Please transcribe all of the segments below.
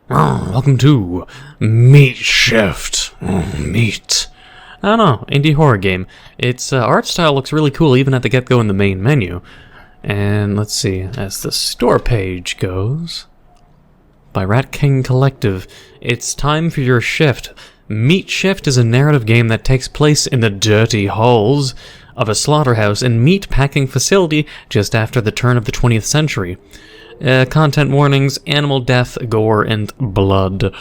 Welcome to Meat Shift. Meat. I don't know, indie horror game. Its art style looks really cool even at the get-go in the main menu. And let's see, as the store page goes, by Rat King Collective, it's time for your shift. Meat Shift is a narrative game that takes place in the dirty halls of a slaughterhouse and meat packing facility just after the turn of the 20th century. Content warnings, animal death, gore, and blood.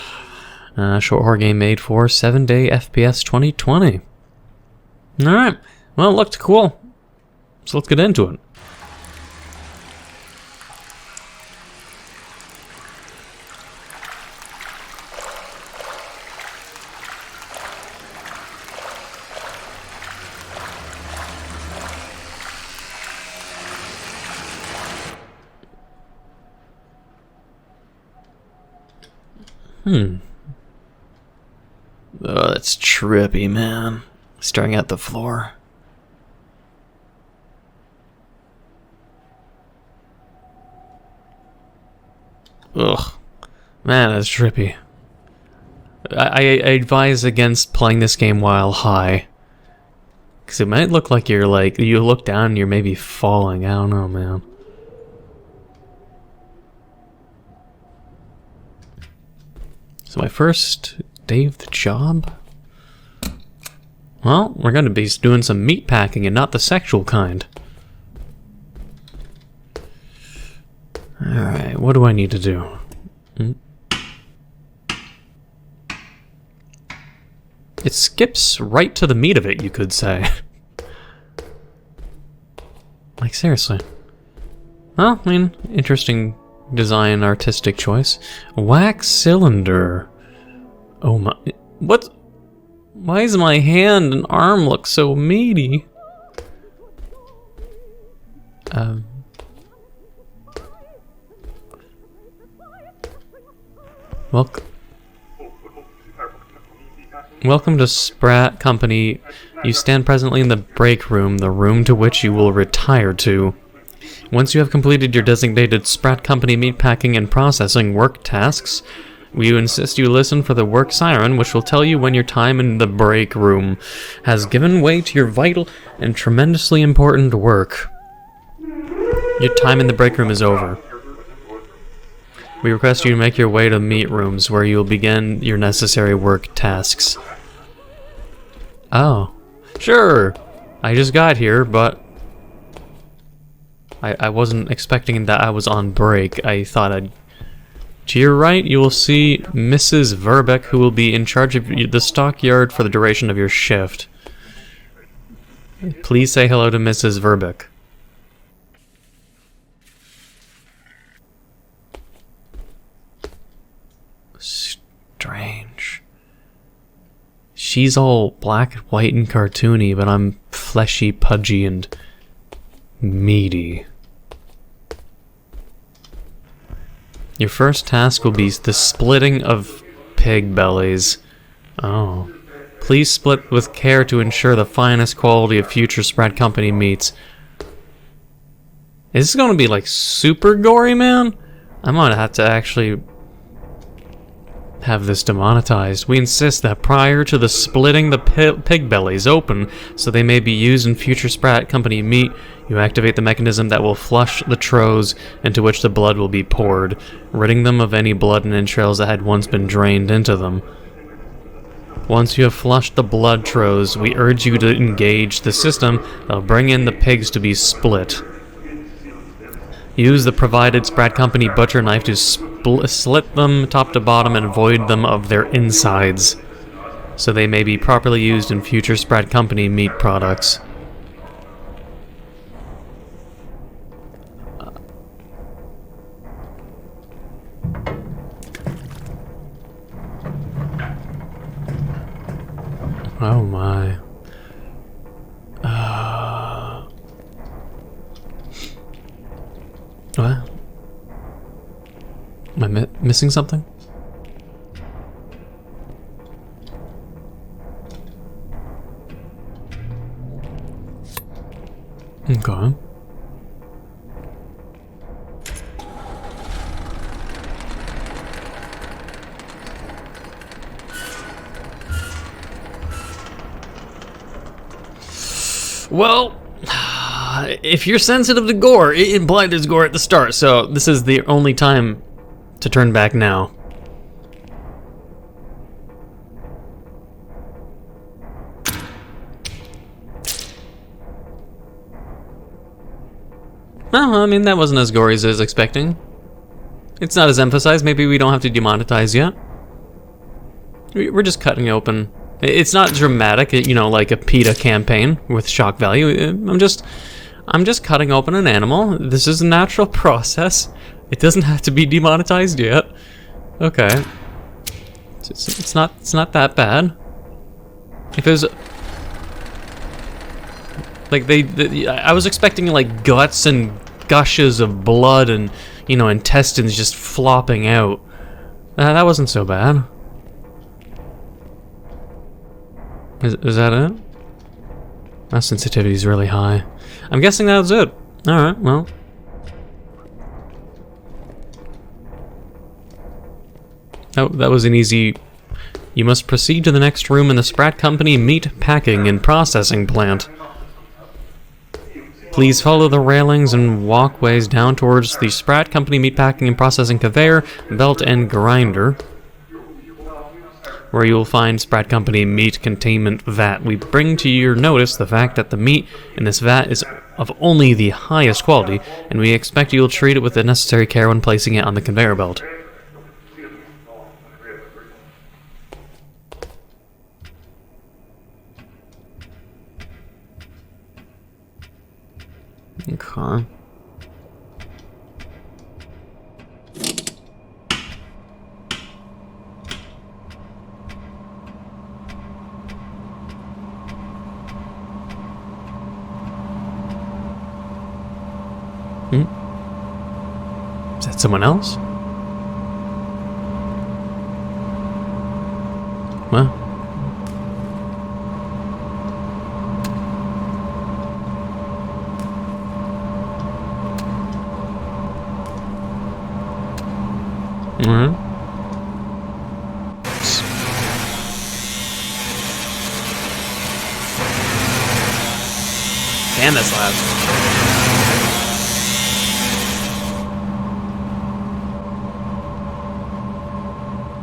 Short horror game made for 7-day FPS 2020. Alright, well, it looked cool. So let's get into it. Oh, that's trippy, man. Staring at the floor. Ugh. Man, that's trippy. I advise against playing this game while high. Because it might look like you look down and you're maybe falling. I don't know, man. So my first day of the job? Well, we're going to be doing some meat packing and not the sexual kind. Alright, what do I need to do? It skips right to the meat of it, you could say. Like, seriously. Well, I mean, interesting design, artistic choice. Wax cylinder. Oh my... What? Why does my hand and arm look so meaty? Welcome to Sprat Company. You stand presently in the break room, the room to which you will retire to. Once you have completed your designated Sprat Company meatpacking and processing work tasks, we insist you listen for the work siren, which will tell you when your time in the break room has given way to your vital and tremendously important work. Your time in the break room is over. We request you to make your way to meat rooms, where you will begin your necessary work tasks. Oh. Sure! I just got here, but I wasn't expecting that I was on break. I thought I'd... To your right, you will see Mrs. Verbeck, who will be in charge of the stockyard for the duration of your shift. Please say hello to Mrs. Verbeck. Strange. She's all black, white, and cartoony, but I'm fleshy, pudgy, and meaty. Your first task will be the splitting of pig bellies. Oh. Please split with care to ensure the finest quality of future Sprat Company meats. Is this gonna be like super gory, man? I might have to actually have this demonetized. We insist that prior to the splitting the pig bellies open so they may be used in future Sprat Company meat, you activate the mechanism that will flush the troghs into which the blood will be poured, ridding them of any blood and entrails that had once been drained into them. Once you have flushed the blood troghs, we urge you to engage the system that will bring in the pigs to be split. Use the provided Sprat Company butcher knife to slit them top to bottom and void them of their insides, so they may be properly used in future Sprat Company meat products. Oh my. What? Am I missing something? Okay. Well, if you're sensitive to gore, it implied there's gore at the start, so this is the only time to turn back now. Well, I mean, that wasn't as gory as I was expecting. It's not as emphasized. Maybe we don't have to demonetize yet. We're just cutting open. It's not dramatic, you know, like a PETA campaign with shock value. I'm just cutting open an animal. This is a natural process. It doesn't have to be demonetized yet. Okay. It's not that bad. If it was like I was expecting like guts and gushes of blood and, you know, intestines just flopping out. That wasn't so bad. Is that it? My sensitivity is really high. I'm guessing that was it. Alright, well. That was an easy... You must proceed to the next room in the Sprat Company meat packing and processing plant. Please follow the railings and walkways down towards the Sprat Company meat packing and processing conveyor, belt, and grinder, where you will find Sprat Company meat containment vat. We bring to your notice the fact that the meat in this vat is of only the highest quality, and we expect you will treat it with the necessary care when placing it on the conveyor belt. Okay. Is that someone else? Well. Alright. Damn, that's loud.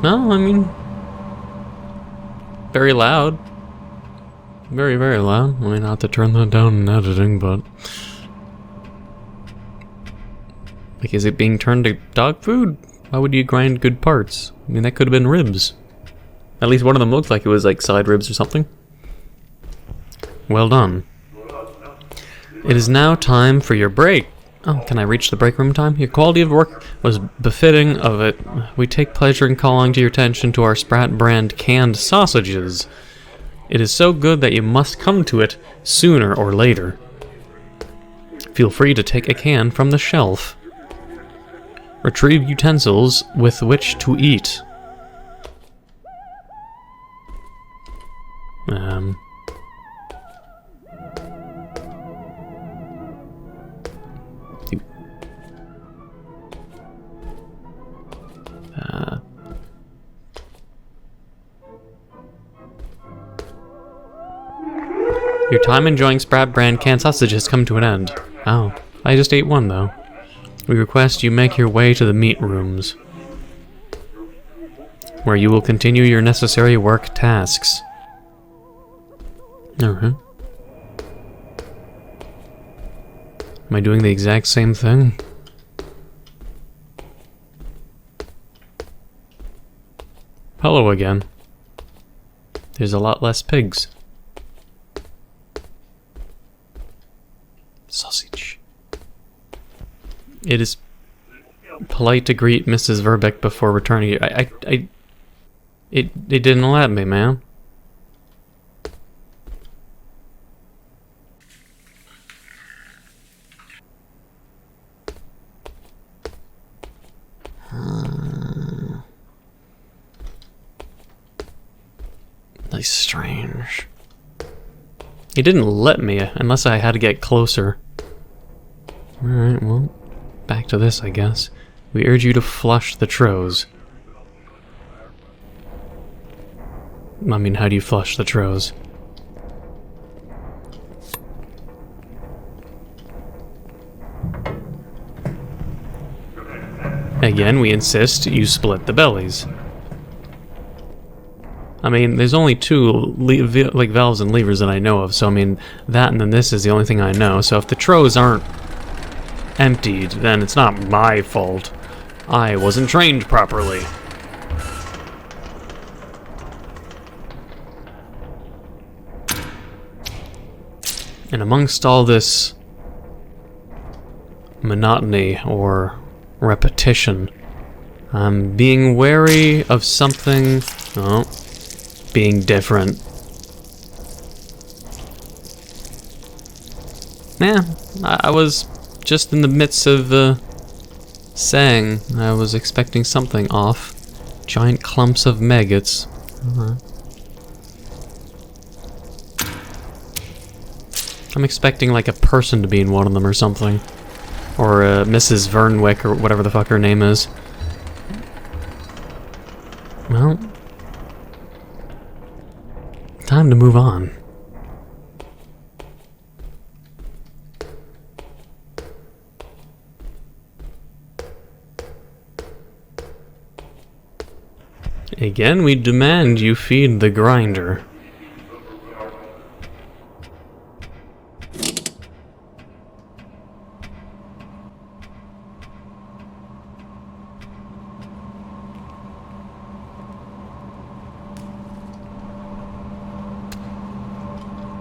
No, I mean, very loud. Very, very loud. I mean, not to turn that down in editing, but... Like, is it being turned to dog food? Why would you grind good parts? I mean, that could have been ribs. At least one of them looked like it was like side ribs or something. Well done. It is now time for your break. Oh, can I reach the break room time? Your quality of work was befitting of it. We take pleasure in calling to your attention to our Sprat brand canned sausages. It is so good that you must come to it sooner or later. Feel free to take a can from the shelf. Retrieve utensils with which to eat. Your time enjoying Sprat brand canned sausage has come to an end. Oh, I just ate one though. We request you make your way to the meat rooms, where you will continue your necessary work tasks. Alright. Am I doing the exact same thing? Hello again. There's a lot less pigs. Sausage. It is polite to greet Mrs. Verbeck before returning. It didn't let me, man. That's strange. It didn't let me unless I had to get closer. Alright, well, back to this, I guess. We urge you to flush the trows. I mean, how do you flush the trows? Again, we insist you split the bellies. I mean, there's only two valves and levers that I know of, so I mean, that and then this is the only thing I know. So if the trows aren't emptied, then it's not my fault. I wasn't trained properly. And amongst all this monotony or repetition, I'm being wary of something. Oh, being different. Yeah, I was just in the midst of saying I was expecting something off. Giant clumps of maggots. I'm expecting like a person to be in one of them or something. Or Mrs. Vernwick or whatever the fuck her name is. Well, time to move on. Again, we demand you feed the grinder.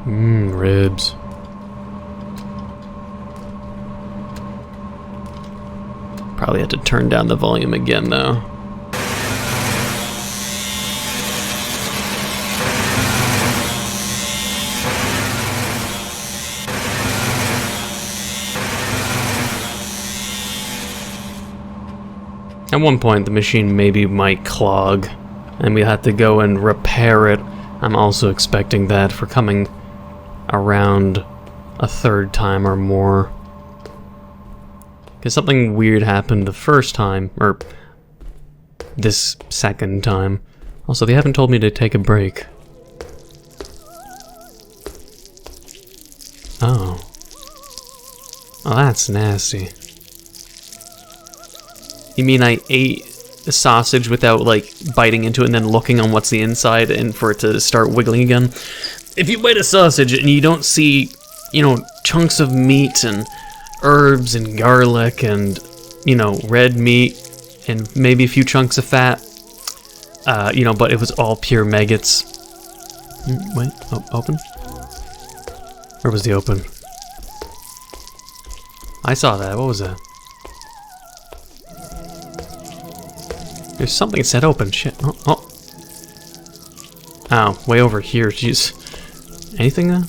Ribs. Probably had to turn down the volume again, though. At one point, the machine maybe might clog, and we have to go and repair it. I'm also expecting that for coming around a third time or more. Because something weird happened the first time, or this second time. Also, they haven't told me to take a break. Oh. Oh, that's nasty. You mean I ate the sausage without, like, biting into it and then looking on what's the inside and for it to start wiggling again? If you bite a sausage and you don't see, you know, chunks of meat and herbs and garlic and, you know, red meat and maybe a few chunks of fat, you know, but it was all pure maggots. Wait, oh, open? Where was the open? I saw that, what was that? There's something that said open, shit, oh. Oh, way over here, jeez. Anything though?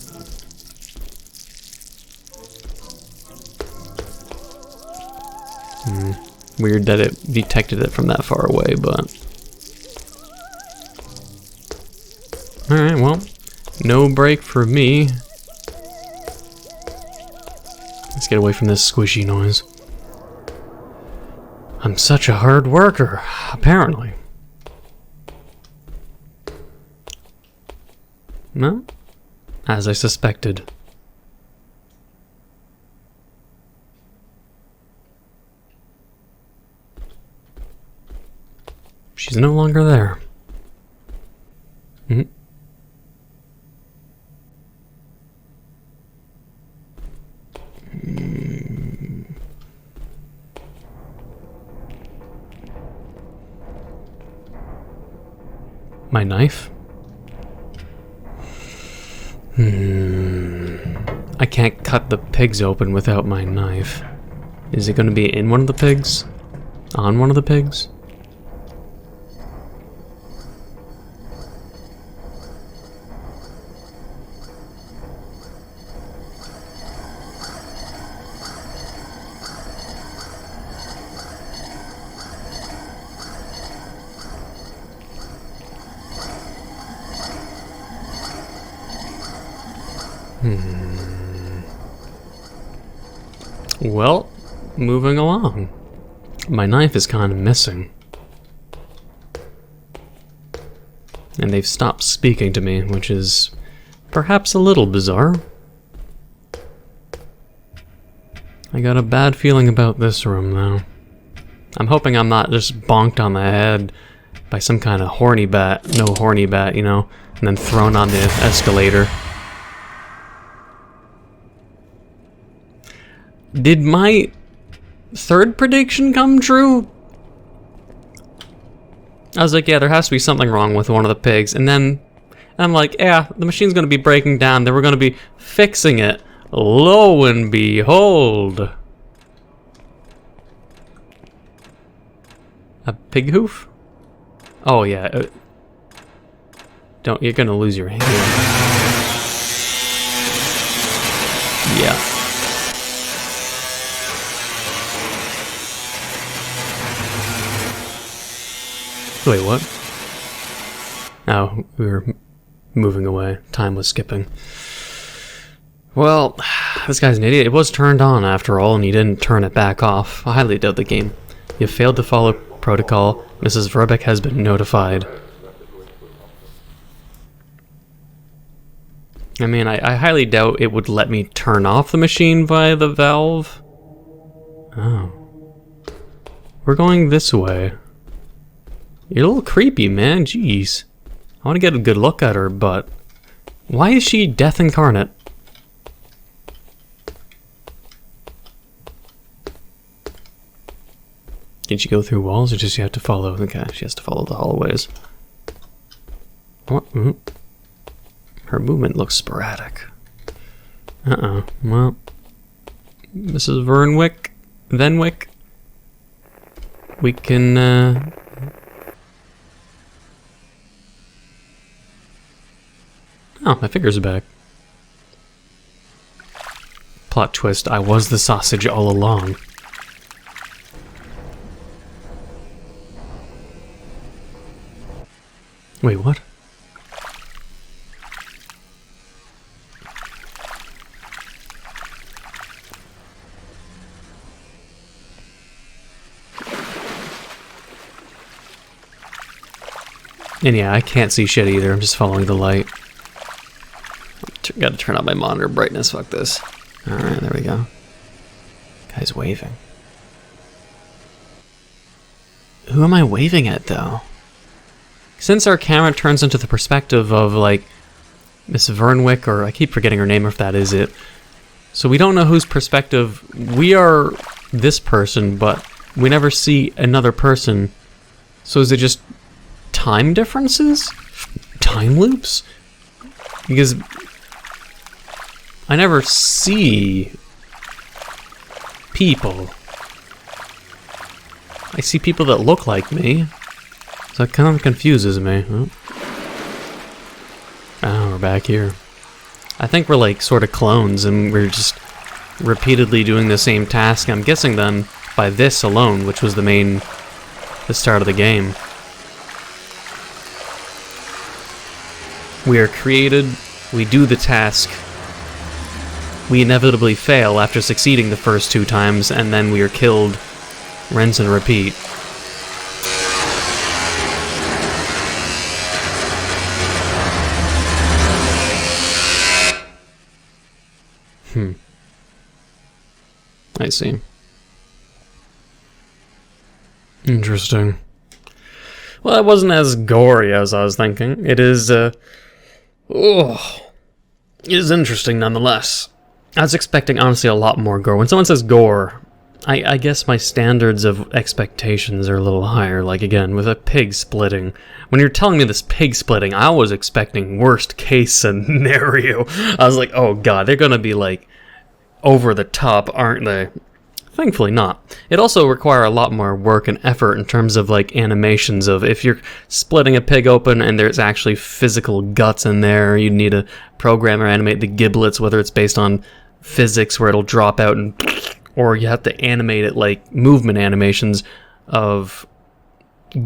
Weird that it detected it from that far away, but... Alright, well, no break for me. Let's get away from this squishy noise. I'm such a hard worker, apparently. No? As I suspected. She's no longer there. My knife? I can't cut the pigs open without my knife. Is it going to be in one of the pigs? On one of the pigs? Well, moving along. My knife is kind of missing. And they've stopped speaking to me, which is perhaps a little bizarre. I got a bad feeling about this room, though. I'm hoping I'm not just bonked on the head by some kind of horny bat, you know, and then thrown on the escalator. Did my third prediction come true? I was like, yeah, there has to be something wrong with one of the pigs, and then I'm like, yeah, the machine's gonna be breaking down, then we're gonna be fixing it. Lo and behold. A pig hoof? Oh yeah. You're gonna lose your hand. Yeah. Wait, what? Oh, we were moving away. Time was skipping. Well, this guy's an idiot. It was turned on after all, and he didn't turn it back off. I highly doubt the game. You failed to follow protocol. Mrs. Verbeck has been notified. I mean, I highly doubt it would let me turn off the machine via the valve. Oh. We're going this way. You're a little creepy, man. Jeez. I want to get a good look at her, but... Why is she death incarnate? Can she go through walls, or does she have to follow? Okay, she has to follow the hallways. What? Her movement looks sporadic. Well... Mrs. Venwick? We can, Oh, my fingers are back. Plot twist, I was the sausage all along. Wait, what? And yeah, I can't see shit either, I'm just following the light. Gotta turn up my monitor brightness, fuck this. Alright, there we go. Guy's waving. Who am I waving at, though? Since our camera turns into the perspective of, like, Miss Vernwick, or I keep forgetting her name if that is it. So we don't know whose perspective. We are this person, but we never see another person. So is it just time differences? Time loops? Because I never see people. I see people that look like me. So that kind of confuses me. Oh, we're back here. I think we're like sort of clones and we're just repeatedly doing the same task. I'm guessing then by this alone, which was the start of the game. We are created, we do the task, we inevitably fail after succeeding the first 2 times, and then we are killed, rinse and repeat. I see. Interesting. Well, it wasn't as gory as I was thinking. It is, it is interesting nonetheless. I was expecting, honestly, a lot more gore. When someone says gore, I guess my standards of expectations are a little higher. Like, again, with a pig splitting. When you're telling me this pig splitting, I was expecting worst case scenario. I was like, oh god, they're gonna be, like, over the top, aren't they? Thankfully not. It also requires a lot more work and effort in terms of like animations of if you're splitting a pig open and there's actually physical guts in there, you need a programmer animate the giblets, whether it's based on physics where it'll drop out and or you have to animate it like movement animations of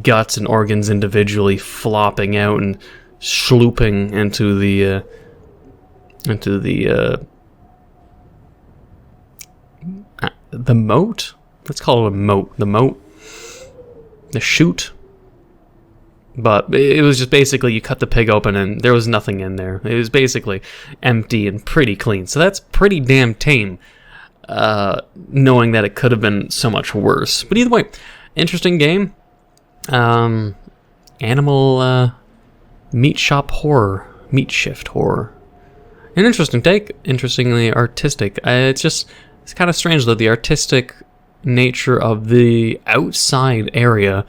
guts and organs individually flopping out and slooping into the moat? Let's call it a moat. The moat. The chute. But it was just basically you cut the pig open and there was nothing in there. It was basically empty and pretty clean. So that's pretty damn tame, knowing that it could have been so much worse. But either way, interesting game. Animal meat shop horror, meat shift horror. An interesting take, interestingly artistic. It's kind of strange though, the artistic nature of the outside area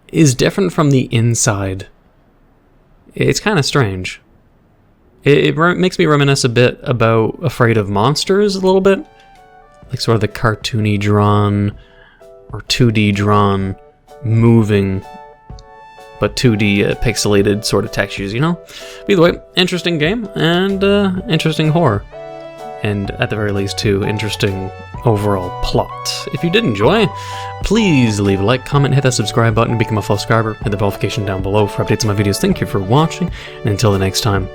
is different from the inside. It's kind of strange. It makes me reminisce a bit about Afraid of Monsters a little bit. Like sort of the cartoony drawn, or 2D drawn, moving, but 2D pixelated sort of textures, you know? But either way, interesting game, and interesting horror. And at the very least, too, interesting overall plot. If you did enjoy, please leave a like, comment, hit that subscribe button, become a full subscriber, hit the notification down below for updates on my videos. Thank you for watching, and until the next time.